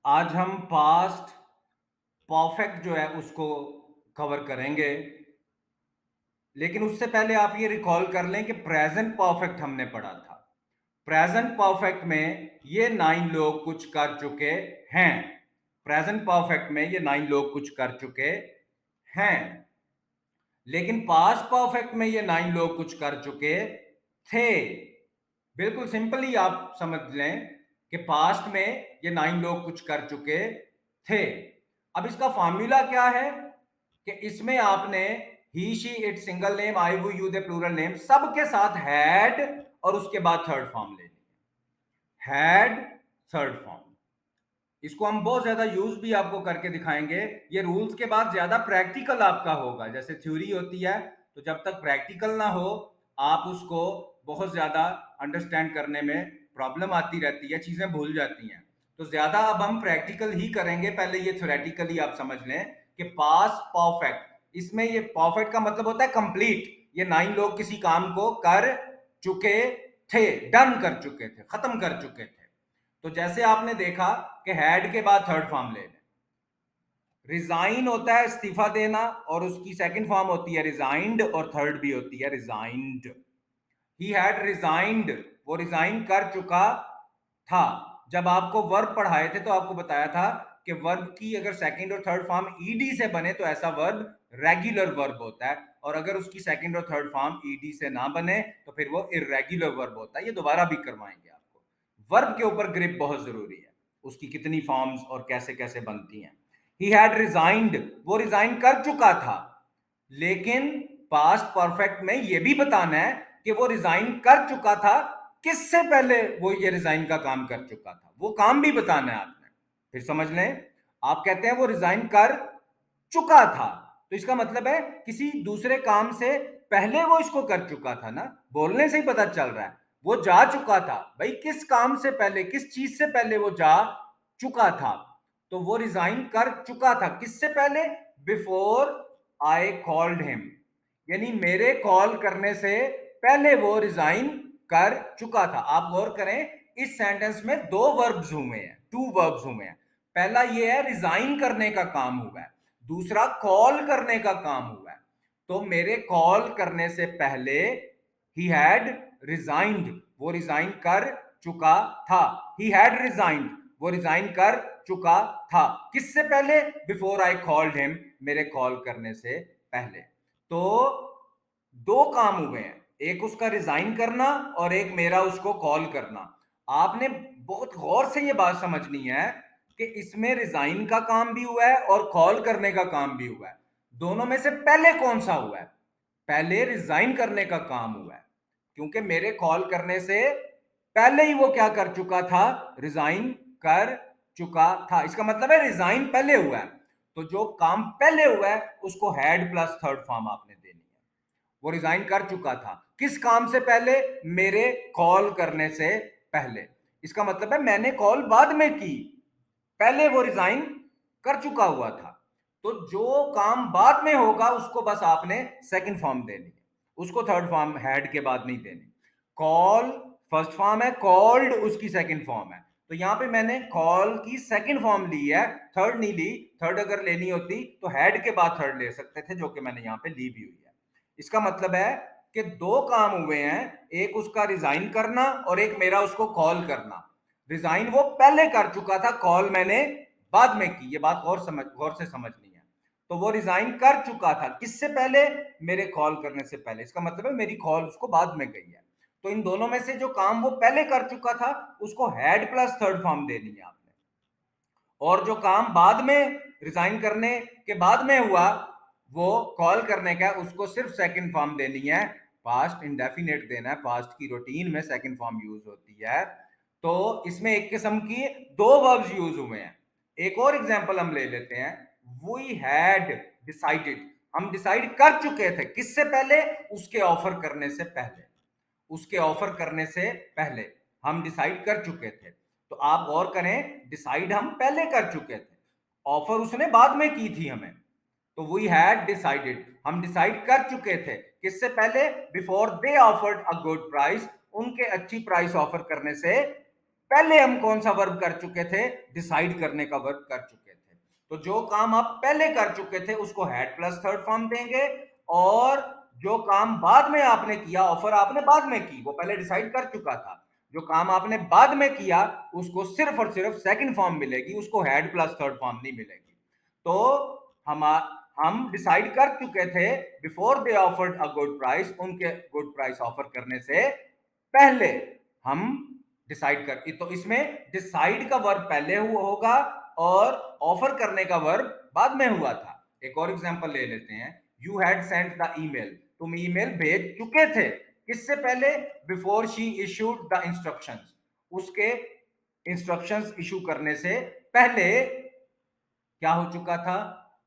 आज हम past perfect जो है उसको कवर करेंगे। लेकिन उससे पहले आप ये रिकॉल कर लें कि प्रेजेंट परफेक्ट हमने पढ़ा था। प्रेजेंट परफेक्ट में ये 9 लोग कुछ कर चुके हैं। प्रेजेंट परफेक्ट में ये 9 लोग कुछ कर चुके हैं। लेकिन पास्ट परफेक्ट में ये 9 लोग कुछ कर चुके थे। बिल्कुल सिंपली आप समझ लें कि पास्ट में ये 9 लोग कुछ कर चुके थे। अब इसका फॉर्मूला क्या है कि इसमें आपने he she it single name I वो यू दे प्लूरल नेम सबके साथ हैड और उसके बाद थर्ड फॉर्म लेनी है। Had third form. इसको हम बहुत ज्यादा यूज भी आपको करके दिखाएंगे। ये रूल्स के बाद ज्यादा प्रैक्टिकल आपका होगा। जैसे थ्योरी होती है तो जब तक प्रैक्टिकल ना हो आप उसको बहुत ज्यादा अंडरस्टैंड करने में प्रॉब्लम आती रहती है, चीजें भूल जाती हैं। तो ज्यादा अब हम प्रैक्टिकल ही करेंगे। पहले ये थ्योरेटिकली आप समझ लें कि पास्ट परफेक्ट, इसमें ये परफेक्ट का मतलब होता है कंप्लीट। ये 9 लोग किसी काम को कर चुके थे, डन कर चुके थे, खत्म कर चुके थे। तो जैसे आपने देखा कि हैड के बाद थर्ड फॉर्म ले लें। रिजाइन होता है इस्तीफा देना और उसकी सेकंड फॉर्म होती है रिजाइंड और थर्ड भी होती है रिजाइंड। ही हैड रिजाइंड, वो रिजाइन कर चुका था। जब आपको वर्ब पढ़ाए थे तो आपको बताया था कि वर्ब की अगर सेकंड और थर्ड फॉर्म ईडी से बने तो ऐसा वर्ब रेगुलर वर्ब होता है, और अगर उसकी सेकंड और थर्ड फॉर्म ईडी से ना बने तो फिर वो इर्रेगुलर वर्ब होता है। ये दोबारा भी करवाएंगे आपको। वर्ब के ऊपर ग्रिप बहुत जरूरी है, उसकी कितनी फॉर्म्स और कैसे कैसे बनती हैं। ही हैड रिजाइंड, वो रिजाइन कर चुका था। लेकिन पास्ट परफेक्ट में यह भी बताना है कि वो रिजाइन कर चुका था किससे पहले वो ये रिजाइन का काम कर चुका था, वो काम भी बताना है आपने। फिर समझ लें, आप कहते हैं वो रिजाइन कर चुका था तो इसका मतलब है किसी दूसरे काम से पहले वो इसको कर चुका था ना। बोलने से ही पता चल रहा है वो जा चुका था। भाई किस काम से पहले, किस चीज से पहले वो जा चुका था। तो वो रिजाइन कर चुका था किससे पहले? बिफोर आई कॉल्ड हिम, यानी मेरे कॉल करने से पहले वो रिजाइन कर चुका था। आप गौर करें, इस सेंटेंस में दो वर्ब्स हुए हैं, टू वर्ब्स हुए हैं। पहला ये है रिजाइन करने का काम हुआ है, दूसरा कॉल करने का काम हुआ है। तो मेरे कॉल करने से पहले ही हैड रिजाइंड, वो रिजाइन कर चुका था। ही हैड रिजाइंड, वो रिजाइन कर चुका था किससे पहले? बिफोर आई कॉल्ड हिम, मेरे कॉल करने से पहले। तो दो काम हुए हैं, एक उसका रिजाइन करना और एक मेरा उसको कॉल करना। आपने बहुत गौर से ये बात समझनी है कि इसमें रिजाइन का काम भी हुआ है और कॉल करने का काम भी हुआ है। दोनों में से पहले कौन सा हुआ है? पहले रिजाइन करने का काम हुआ है, क्योंकि मेरे कॉल करने से पहले ही वो क्या कर चुका था? रिजाइन कर चुका था। इसका मतलब है रिजाइन पहले हुआ है। तो जो काम पहले हुआ है उसको हैड प्लस थर्ड फॉर्म आपने देनी है। वो रिजाइन कर चुका था किस काम से पहले? मेरे कॉल करने से पहले। इसका मतलब है मैंने कॉल बाद में की, पहले वो रिजाइन कर चुका हुआ था। तो जो काम बाद में होगा उसको बस आपने सेकंड फॉर्म देनी है, उसको थर्ड फॉर्म हैड के बाद नहीं देनी। कॉल फर्स्ट फॉर्म है, कॉल्ड उसकी सेकंड फॉर्म है। तो यहां पे मैंने कॉल की सेकंड फॉर्म ली है, थर्ड नहीं ली। थर्ड अगर लेनी होती तो हैड के बाद थर्ड ले सकते थे, जो कि मैंने यहां पे ली भी हुई है। इसका मतलब है कि दो काम हुए हैं, एक उसका रिजाइन करना और एक मेरा उसको कॉल करना। रिजाइन वो पहले कर चुका था, कॉल मैंने बाद में की। ये बात गौर से समझनी है। तो वो रिजाइन कर चुका था किससे पहले? मेरे कॉल करने से पहले। इसका मतलब है मेरी कॉल उसको बाद में गई है। तो इन दोनों में से जो काम वो पहले कर चुका था उसको हैड प्लस थर्ड फॉर्म देनी है आपने, और जो काम बाद में रिजाइन करने के बाद में हुआ वो कॉल करने का, उसको सिर्फ सेकंड फॉर्म देनी है, पास्ट इंडेफिनेट देना है। पास्ट की रूटीन में सेकंड फॉर्म यूज होती है। तो इसमें एक किस्म की दो वर्ब्स यूज हुए हैं। एक और एग्जांपल हम ले लेते हैं। वी हैड डिसाइडेड, हम डिसाइड कर चुके थे किससे पहले? उसके ऑफर करने से पहले। उसके ऑफर करने से पहले हम डिसाइड कर चुके थे। तो आप गौर करें, डिसाइड हम पहले कर चुके थे, ऑफर उसने बाद में की थी हमें। तो वी हैड डिसाइडेड, हम डिसाइड कर चुके थे किससे पहले? Before they offered a good price, उनके अच्छी प्राइस ऑफर करने से पहले हम कौन सा वर्ब कर चुके थे, डिसाइड करने का वर्ब कर चुके थे। तो जो काम आप पहले कर चुके थे उसको हैड प्लस थर्ड फॉर्म देंगे, और जो काम बाद में आपने किया, ऑफर आपने बाद में की, वो पहले डिसाइड कर चुका था, जो काम आपने बाद में किया उसको सिर्फ और सिर्फ सेकंड फॉर्म मिलेगी, उसको हेड प्लस थर्ड फॉर्म नहीं मिलेगी। तो हम हम डिसाइड कर चुके थे before they offered a good price, उनके गुड प्राइस ऑफर करने से पहले हम डिसाइड कर, तो इसमें डिसाइड का वर्ब पहले हुआ होगा और ऑफर करने का वर्ब बाद में हुआ था। एक और एग्जांपल ले लेते हैं, you had sent the email, तुम ईमेल भेज चुके थे, किससे पहले, before she issued the instructions, उसके इंस्ट्रक्शंस इशू करने से पहले क्या हो चुका था,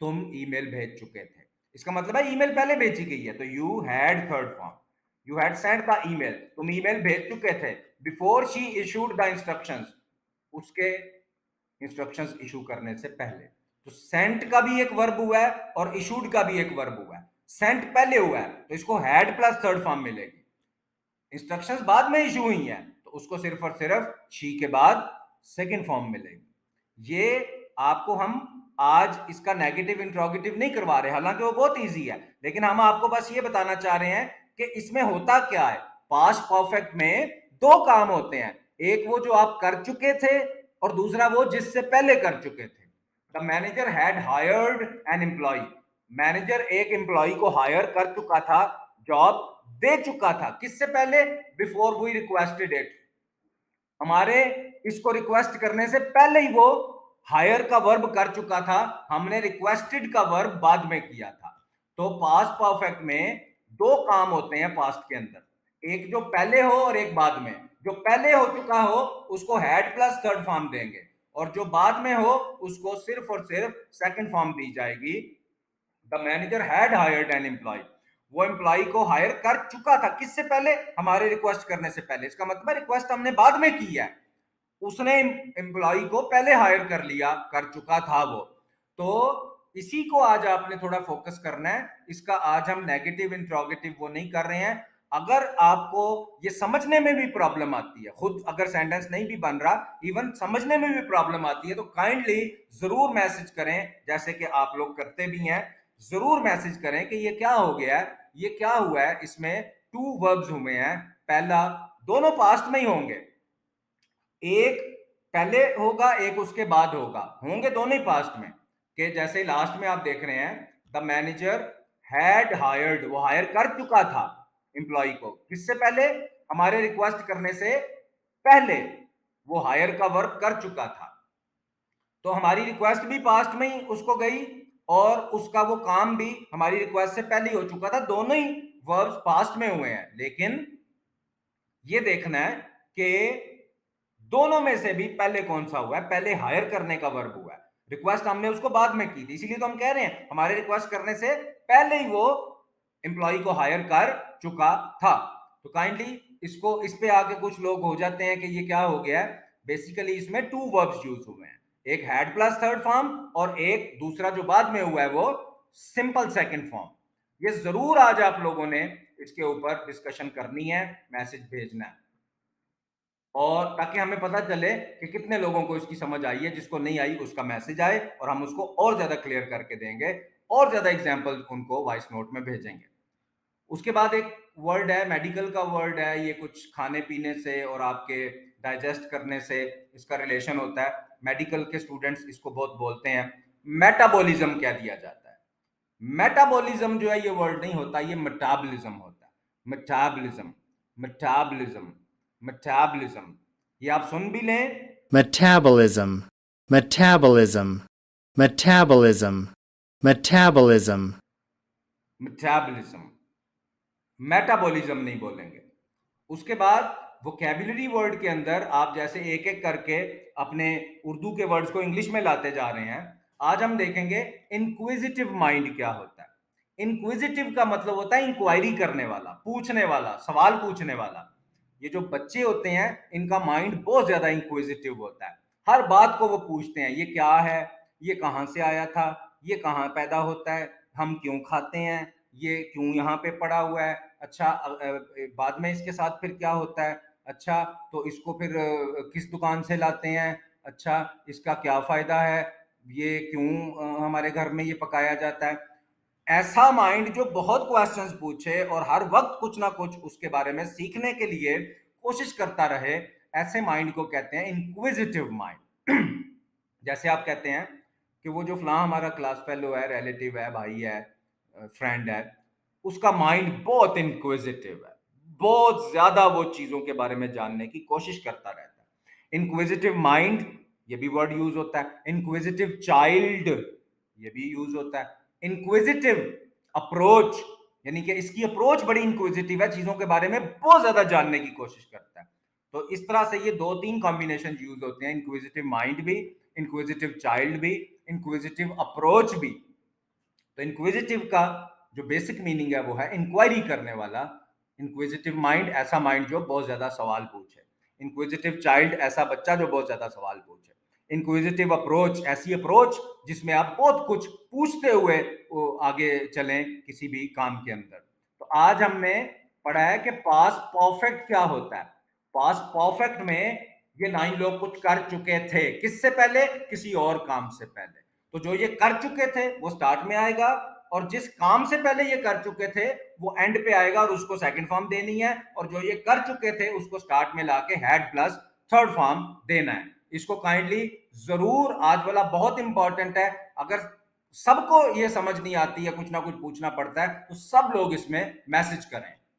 तुम ईमेल भेज चुके थे। इसका मतलब है ईमेल पहले भेजी गई है, तो you had third form, you had sent the email, तुम ईमेल भेज चुके थे before she issued the instructions, उसके इंस्ट्रक्शंस इशू करने से पहले। तो सेंट का भी एक वर्ब हुआ है और इशूड का भी एक वर्ब हुआ है। सेंट पहले हुआ है तो इसको हैड प्लस थर्ड फॉर्म मिलेगी, इंस्ट्रक्शंस बाद में इशू हुई हैं तो उसको सिर्फ और सिर्फ शी के बाद सेकंड फॉर्म मिलेगी। ये आपको हम आज इसका नेगेटिव इंट्रोगेटिव नहीं करवा रहे, हालांकि वो बहुत इजी है, लेकिन हम आपको बस ये बताना चाह रहे हैं कि इसमें होता क्या है। पास्ट परफेक्ट में दो काम होते हैं, एक वो जो आप कर चुके थे और दूसरा वो जिससे पहले कर चुके थे। The manager had hired an employ, manager एक एम्प्लॉय को हायर कर चुका था, जॉब दे चुका था, किससे पहले, बिफोर वी रिक्वेस्टेड इट, हमारे इसको रिक्वेस्ट करने से पहले ही वो हायर का वर्ब कर चुका था, हमने रिक्वेस्टेड का वर्ब बाद में किया था। तो पास्ट परफेक्ट में दो काम होते हैं पास्ट के अंदर, एक जो पहले हो और एक बाद में। जो पहले हो चुका हो उसको हैड प्लस थर्ड फॉर्म देंगे, और जो बाद में हो उसको सिर्फ और सिर्फ सेकंड फॉर्म दी जाएगी। The manager had hired an employ, वो एम्प्लॉय को हायर कर चुका था, किससे पहले, हमारे रिक्वेस्ट करने से पहले। इसका मतलब है रिक्वेस्ट हमने बाद में की है, उसने एम्प्लॉय को पहले हायर कर लिया, कर चुका था वो। तो इसी को आज आपने थोड़ा फोकस करना है, इसका आज हम नेगेटिव इंट्रोगेटिव वो नहीं कर रहे हैं। अगर आपको ये समझने में भी प्रॉब्लम आती है, खुद अगर सेंटेंस नहीं भी बन रहा, इवन समझने में भी प्रॉब्लम आती है, तो काइंडली जरूर मैसेज करें, जैसे कि आप लोग करते भी हैं, जरूर मैसेज करें कि ये क्या हो गया है, ये क्या हुआ है, इसमें टू वर्ब्स हुए हैं, पहला, दोनों पास्ट में ही होंगे, एक पहले होगा एक उसके बाद होगा, होंगे दोनों ही पास्ट में, कि जैसे लास्ट में आप देख रहे हैं द मैनेजर हैड हायर्ड, वो हायर कर चुका था एम्प्लॉय को, किससे पहले, हमारे रिक्वेस्ट करने से पहले वो हायर का वर्क कर चुका था। तो हमारी रिक्वेस्ट भी पास्ट में ही उसको गई और उसका वो काम भी हमारी रिक्वेस्ट से पहले ही हो चुका था, दोनों ही वर्ब्स पास्ट में हुए हैं। लेकिन ये देखना है कि दोनों में से भी पहले कौन सा हुआ है, पहले हायर करने का वर्ब हुआ है, रिक्वेस्ट हमने उसको बाद में की थी, इसीलिए तो हम कह रहे हैं हमारे रिक्वेस्ट करने से पहले ही वो एम्प्लॉय को हायर कर चुका था। तो काइंडली इसको, इस पे आके कुछ लोग हो जाते हैं कि ये क्या हो गया है, बेसिकली इसमें टू वर्ब्स यूज हुए हैं, एक हैड प्लस थर्ड फॉर्म और एक दूसरा जो बाद में हुआ है वो सिंपल सेकंड फॉर्म। ये जरूर आज आप लोगों ने इसके ऊपर डिस्कशन करनी है, मैसेज भेजना है, और ताकि हमें पता चले कि कितने लोगों को इसकी समझ आई है, जिसको नहीं आई उसका मैसेज आए और हम उसको और ज्यादा क्लियर करके देंगे, और ज्यादा एग्जांपल उनको वॉइस नोट में भेजेंगे। उसके बाद एक वर्ड है, मेडिकल का वर्ड है, ये कुछ खाने पीने से और आपके डाइजेस्ट करने से इसका रिलेशन होता है, मेडिकल के स्टूडेंट्स इसको बहुत बोलते हैं, मेटाबॉलिज्म कह दिया जाता है। मेटाबॉलिज्म जो है ये वर्ड नहीं होता, ये मेटाबॉलिज्म होता है, मेटाबॉलिज्म, मेटाबॉलिज्म, मेटाबॉलिज्म, ये आप सुन भी लें, Metabolism. Metabolism. Metabolism. Metabolism. Metabolism, metabolism नहीं बोलेंगे। उसके बाद वोकैबुलरी वर्ड के अंदर आप जैसे एक एक करके अपने उर्दू के वर्ड्स को इंग्लिश में लाते जा रहे हैं, आज हम देखेंगे इंक्विजिटिव माइंड क्या होता है। इंक्विजिटिव का मतलब होता है इंक्वायरी करने वाला, पूछने वाला, सवाल पूछने वाला। ये जो बच्चे होते हैं इनका माइंड बहुत ज्यादा इंक्विजिटिव होता है, हर बात को वो पूछते हैं, ये क्या है, ये कहाँ से आया था, ये कहाँ पैदा होता है, हम क्यों खाते हैं, ये क्यों यहाँ पे पड़ा हुआ है, अच्छा बाद में इसके साथ फिर क्या होता है, अच्छा, तो इसको फिर किस दुकान से लाते हैं? अच्छा, इसका क्या फ़ायदा है? ये क्यों हमारे घर में ये पकाया जाता है? ऐसा माइंड जो बहुत क्वेश्चंस पूछे और हर वक्त कुछ ना कुछ उसके बारे में सीखने के लिए कोशिश करता रहे, ऐसे माइंड को कहते हैं इंक्विजिटिव माइंड। जैसे आप कहते हैं कि वो जो फलां हमारा क्लास फेलो है, रिलेटिव है, भाई है, फ्रेंड है, उसका माइंड बहुत इंक्विजिटिव है, बहुत ज्यादा वो चीजों के बारे में जानने की कोशिश करता रहता है। इंक्विजिटिव माइंड, ये भी वर्ड यूज होता है। इंक्विजिटिव चाइल्ड, ये भी यूज होता है। इंक्विजिटिव अप्रोच, यानी कि इसकी अप्रोच बड़ी इंक्विजिटिव है, चीजों के बारे में बहुत ज्यादा जानने की कोशिश करता है। तो इस तरह से ये दो तीन कॉम्बिनेशन यूज होते हैं, इंक्विजिटिव माइंड भी, इंक्विजिटिव चाइल्ड भी, इंक्विजिटिव अप्रोच भी। तो इंक्विजिटिव का जो बेसिक मीनिंग है वो है इंक्वायरी करने वाला। इंक्विजिटिव माइंड ऐसा माइंड जो बहुत ज्यादा सवाल पूछे। इंक्विजिटिव चाइल्ड ऐसा बच्चा जो बहुत ज्यादा सवाल पूछे। इंक्विजिटिव अप्रोच ऐसी अप्रोच जिसमें आप बहुत कुछ पूछते हुए वो आगे चलें किसी भी काम के अंदर। तो आज हमने पढ़ा है कि पास परफेक्ट क्या होता है। पास परफेक्ट में ये 9 लोग कुछ कर चुके थे, किससे पहले? किसी और काम से पहले। तो जो ये कर चुके थे वो स्टार्ट में आएगा, और जिस काम से पहले ये कर चुके थे वो एंड पे आएगा और उसको सेकंड फॉर्म देनी है, और जो ये कर चुके थे उसको स्टार्ट में लाके हैड प्लस थर्ड फॉर्म देना है। इसको काइंडली जरूर, आज वाला बहुत इंपॉर्टेंट है। अगर सबको ये समझ नहीं आती है, कुछ ना कुछ पूछना पड़ता है, तो सब लोग इसमें मैसेज करें।